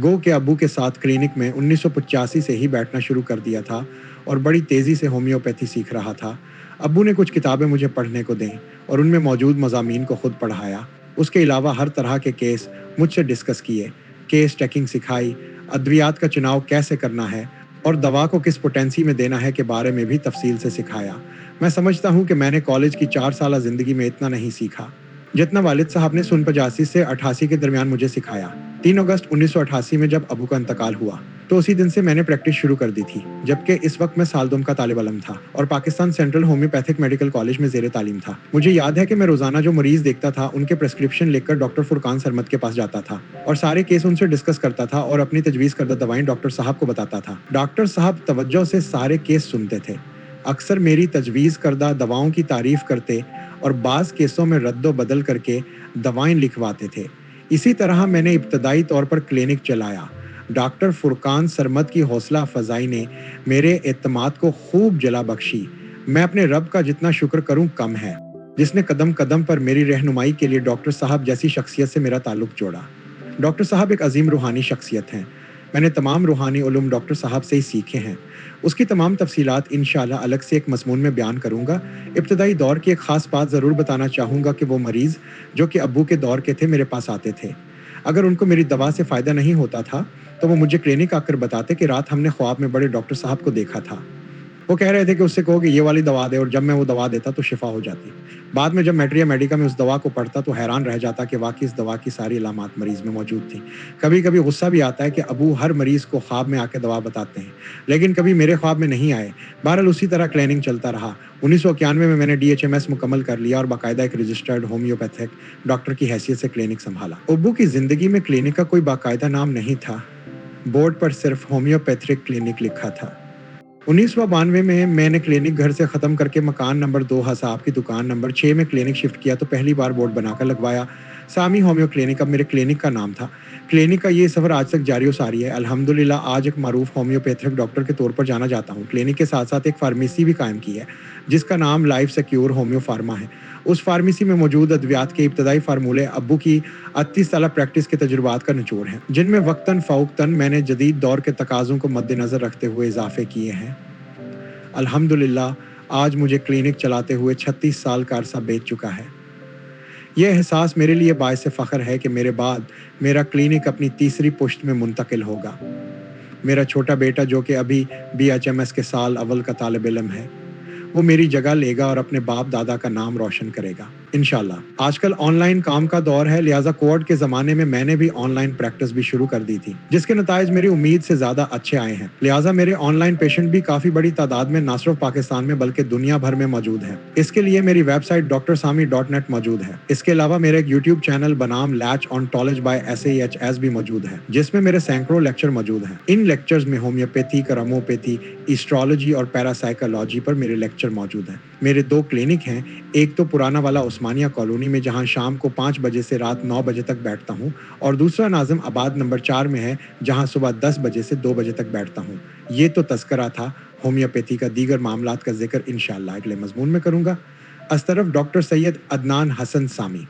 गो के अब्बू के साथ क्लिनिक में 1985 से ही बैठना शुरू कर दिया था और बड़ी तेज़ी से होम्योपैथी सीख रहा था। अब्बू ने कुछ किताबें मुझे पढ़ने को दें और उनमें मौजूद मज़ामीन को खुद पढ़ाया। उसके अलावा हर तरह के केस मुझसे डिस्कस किए, केस टेकिंग सिखाई, अद्वियात का चुनाव कैसे करना है और दवा को किस पोटेंसी में देना है के बारे में भी तफसील से सिखाया। मैं समझता हूँ कि मैंने कॉलेज की 4 साला ज़िंदगी में इतना नहीं सीखा जितना वालिद साहब ने सन 85 से 88 के दरमियान मुझे सिखाया। 3 अगस्त 1988 में जब अबू का इंतकाल हुआ तो उसी दिन से मैंने प्रैक्टिस शुरू कर दी थी, जबकि इस वक्त मैं साल 2 का तालिब इल्म था और Pakistan central homeopathic medical college में ज़ेर तालीम था। मुझे याद है कि मैं रोज़ाना जो मरीज़ देखता था उनके प्रेस्क्रिप्शन लेकर डॉक्टर फुरकान सरमद के पास जाता था और सारे केस उनसे डिस्कस करता था और अपनी तजवीज़ करदा दवाएं डॉक्टर साहब को बताता था। डॉक्टर साहब तवज्जो से सारे केस सुनते थे, अक्सर मेरी तजवीज़ करदा दवाओं की तारीफ़ करते और बाज़ केसों में रद्दो बदल करके दवाएं लिखवाते थे। इसी तरह मैंने इब्तदाई तौर पर क्लिनिक चलाया। डॉक्टर फुरकान सरमद की हौसला अफजाई ने मेरे एतमाद को खूब जला बख्शी। मैं अपने रब का जितना शुक्र करूं कम है, जिसने कदम कदम पर मेरी रहनुमाई के लिए डॉक्टर साहब जैसी शख्सियत से मेरा ताल्लुक जोड़ा। डॉक्टर साहब एक अजीम रूहानी शख्सियत हैं। मैंने तमाम रूहानी उलूम डॉक्टर साहब से ही सीखे हैं। उसकी तमाम तफसीलात इंशाअल्लाह अलग से एक मज़मून में बयान करूँगा। इब्तदाई दौर की एक ख़ास बात ज़रूर बताना चाहूँगा कि वो मरीज़ जो कि अब्बू के दौर के थे मेरे पास आते थे। अगर उनको मेरी दवा से फ़ायदा नहीं होता था तो वो मुझे क्लिनिक आकर बताते कि रात हमने ख्वाब में बड़े डॉक्टर साहब को देखा था। वो कह रहे थे कि उससे कहो कि ये वाली दवा दे, और जब मैं वो दवा देता तो शिफा हो जाती। बाद में जब मैट्रिया मेडिका में उस दवा को पढ़ता तो हैरान रह जाता कि वाकई इस दवा की सारी अलामात मरीज़ में मौजूद थी। कभी कभी गुस्सा भी आता है कि अबू हर मरीज़ को ख्वाब में आके दवा बताते हैं, लेकिन कभी मेरे ख्वाब में नहीं आए। बहरहाल उसी तरह क्लिनिक चलता रहा। 1991 में मैंने DHMS मुकम्मल कर लिया और बाकायदा एक रजिस्टर्ड होम्योपैथिक डॉक्टर की हैसियत से क्लिनिक संभाला। अब्बू की ज़िंदगी में क्लिनिक का कोई बाकायदा नाम नहीं था, बोर्ड पर सिर्फ होम्योपैथिक क्लिनिक लिखा था। 1992 में मैंने क्लिनिक घर से ख़त्म करके मकान नंबर 2 हसाब की दुकान नंबर 6 में क्लिनिक शिफ्ट किया तो पहली बार बोर्ड बनाकर लगवाया, सामी होम्यो क्लिनिक अब मेरे क्लिनिक का नाम था। क्लिनिक का ये सफ़र आज तक जारी व सारी है। अल्हम्दुलिल्लाह आज एक मारूफ होम्योपैथिक डॉक्टर के तौर पर जाना जाता हूँ। क्लिनिक के साथ साथ एक फार्मेसी भी कायम की है जिसका नाम लाइफ सिक्योर होम्यो फार्मा है। उस फार्मेसी में मौजूद अद्वियात के इब्तदाई फार्मूले अब्बू की 38 साल प्रैक्टिस के तजुर्बात का निचोड़ हैं, जिनमें वक्तन फ़ौक्तन मैंने जदीद दौर के तकाज़ों को मद्देनज़र रखते हुए इजाफे किए हैं। अल्हम्दुलिल्लाह आज मुझे क्लिनिक चलाते हुए 36 साल का अरसा बीत चुका है। यह एहसास मेरे लिए बाइस फ़ख्र है कि मेरे बाद मेरा क्लिनिक अपनी तीसरी पुश्त में मुंतकिल होगा। मेरा छोटा बेटा जो कि अभी BHMS के साल अव्वल का तालिब इल्म है, वो मेरी जगह लेगा और अपने बाप दादा का नाम रोशन करेगा इंशाल्लाह। आजकल ऑनलाइन काम का दौर है, लिहाजा कोविड के ज़माने में मैंने भी ऑनलाइन प्रैक्टिस भी शुरू कर दी थी, जिसके नताइज मेरी उम्मीद से ज़्यादा अच्छे आए हैं। लिहाजा मेरे ऑनलाइन पेशेंट भी काफ़ी बड़ी तादाद में ना सिर्फ पाकिस्तान में बल्कि दुनिया भर में मौजूद हैं। इसके लिए मेरी वेबसाइट drsami.net मौजूद है। इसके अलावा मेरा एक यूट्यूब चैनल बनाम लैच ऑन्टोलॉजी बाय SAHS भी मौजूद है, जिसमें मेरे सैकड़ों लेक्चर मौजूद हैं। इन लेक्चर्स में होम्योपैथी, करामोपैथी, एस्ट्रोलॉजी और पैरासाइकोलॉजी पर मेरे लेक्चर मौजूद हैं। मेरे 2 क्लिनिक हैं, एक तो पुराना वाला उस्मानिया कॉलोनी में जहां शाम को 5 बजे से रात 9 बजे तक बैठता हूं, और दूसरा नाज़िम आबाद नंबर 4 में है जहां सुबह 10 बजे से 2 बजे तक बैठता हूं। ये तो तज़किरा था होम्योपैथी का। दीगर मामलात का जिक्र इंशाअल्लाह अगले मज़मून में करूंगा। अस तरफ डॉक्टर सैयद अदनान हसन सामी।